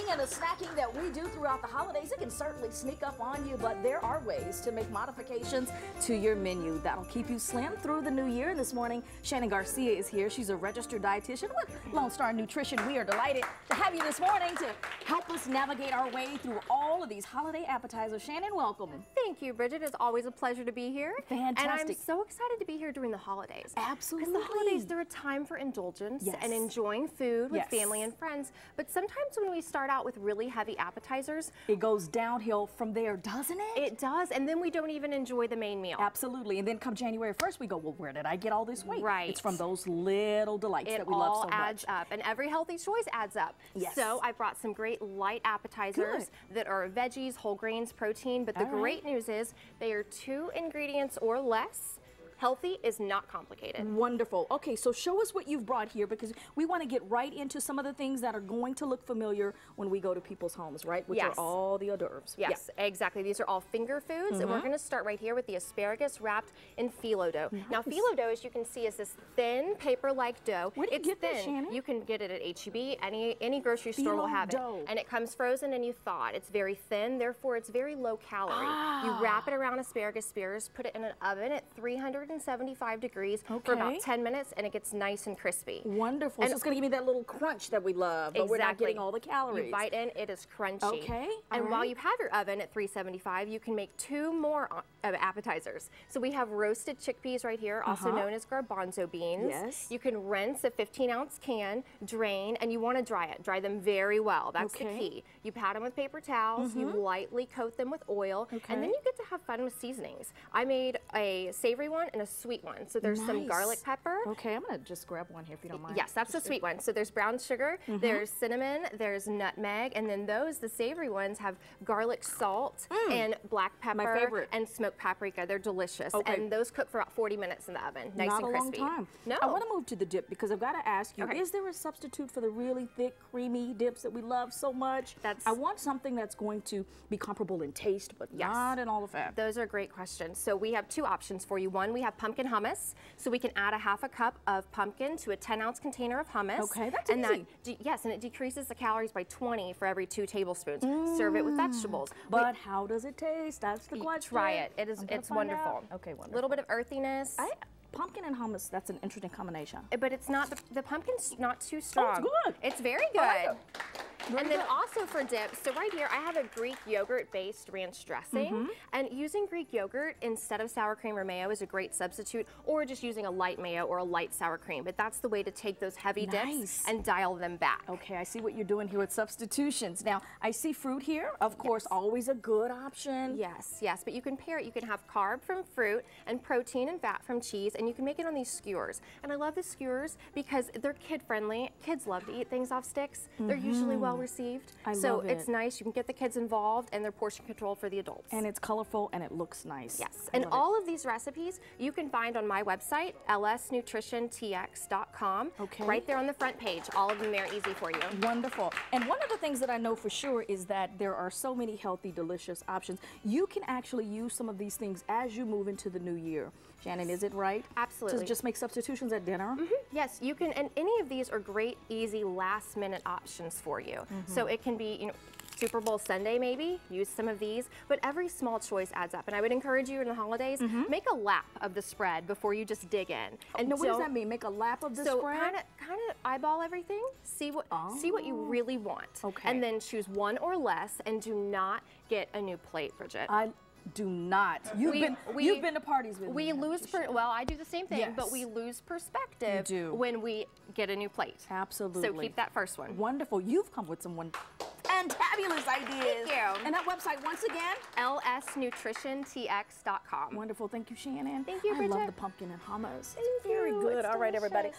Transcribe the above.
and the snacking that we do throughout the holidays, it can certainly sneak up on you, but there are ways to make modifications to your menu that'll keep you slim through the new year. And this morning, Shannon Garcia is here. She's a registered dietitian with Lone Star Nutrition. We are delighted to have you this morning to help us navigate our way through all of these holiday appetizers. Shannon, welcome. Thank you, Bridget. It's always a pleasure to be here. Fantastic. And I'm so excited to be here during the holidays. Absolutely. Because the holidays, they're a time for indulgence and enjoying food with family and friends. But sometimes when we start out with really heavy appetizers, it goes downhill from there, doesn't it? It does. And then we don't even enjoy the main meal. Absolutely. And then come January 1st, we go, well, where did I get all this weight? Right. It's from those little delights that we love so much. It all adds up. And every healthy choice adds up. Yes. So I brought some great light appetizers that are veggies, whole grains, protein. But the great news is they are 2 ingredients or less. Healthy is not complicated. Wonderful. Okay, so show us what you've brought here, because we want to get right into some of the things that are going to look familiar when we go to people's homes, right? Which are all the hors d'oeuvres. Yes, exactly. These are all finger foods, and we're going to start right here with the asparagus wrapped in phyllo dough. Now, phyllo dough, as you can see, is this thin paper-like dough. Where do you get this, Shannon? You can get it at H-E-B. Any grocery store will have it. And it comes frozen and you thaw it. It's very thin, therefore it's very low calorie. You wrap it around asparagus spears, put it in an oven at 375 degrees for about 10 minutes, and it gets nice and crispy. Wonderful. And so it's going to give me that little crunch that we love, but we're not getting all the calories. You bite in, it is crunchy. Okay. And while you have your oven at 375, you can make 2 more appetizers. So we have roasted chickpeas right here, also known as garbanzo beans. Yes. You can rinse a 15-ounce can, drain, and you want to dry it. Dry them very well. That's the key. You pat them with paper towels, you lightly coat them with oil, and then you get to have fun with seasonings. I made a savory one and a sweet one. So there's some garlic pepper. Okay, I'm going to just grab one here if you don't mind. Yes, that's the sweet one. So there's brown sugar, there's cinnamon, there's nutmeg, and then the savory ones have garlic salt and black pepper and smoked paprika. They're delicious. And those cook for about 40 minutes in the oven, nice and crispy. Not a long time. No. I want to move to the dip, because I've got to ask you, is there a substitute for the really thick, creamy dips that we love so much? I want something that's going to be comparable in taste, but not in all the fat. Those are great questions. So we have 2 options for you. One, we have pumpkin hummus. So we can add a ½ cup of pumpkin to a 10-ounce container of hummus. Okay, that's easy. Yes, and it decreases the calories by 20 for every 2 tablespoons. Serve it with vegetables. But how does it taste? That's the question. Try it. It's wonderful. Okay, wonderful. A little bit of earthiness. Pumpkin and hummus, that's an interesting combination. But it's not, the pumpkin's not too strong. Oh, it's good. It's very good. And then also for dips, so right here I have a Greek yogurt-based ranch dressing, and using Greek yogurt instead of sour cream or mayo is a great substitute, or just using a light mayo or a light sour cream. But that's the way to take those heavy dips and dial them back. Okay, I see what you're doing here with substitutions. Now, I see fruit here, of course, always a good option. Yes, yes, but you can pair it. You can have carb from fruit and protein and fat from cheese, and you can make it on these skewers. And I love the skewers because they're kid-friendly. Kids love to eat things off sticks. They're usually well received. So it's nice. You can get the kids involved, and they're portion controlled for the adults. And it's colorful and it looks nice. Yes. And all of these recipes you can find on my website, lsnutritiontx.com. Okay. Right there on the front page. All of them there, easy for you. Wonderful. And one of the things that I know for sure is that there are so many healthy, delicious options. You can actually use some of these things as you move into the new year. Shannon, is it right? Absolutely. To just make substitutions at dinner? Yes, you can, and any of these are great, easy, last-minute options for you. So it can be, Super Bowl Sunday maybe, use some of these, but every small choice adds up. And I would encourage you in the holidays, make a lap of the spread before you just dig in. And what does that mean? Make a lap of the spread? So kind of eyeball everything, see what you really want. Okay. And then choose one or less, and do not get a new plate, Bridget. I do not. You've been to parties with me. Well, I do the same thing, but we lose perspective when we get a new plate. Absolutely. So keep that first one. Wonderful. You've come with some fantabulous ideas. Thank you. And that website, once again? lsnutritiontx.com. Wonderful. Thank you, Shannon. Thank you, Bridget. I love the pumpkin and hummus. Thank you. Very good. All right, everybody.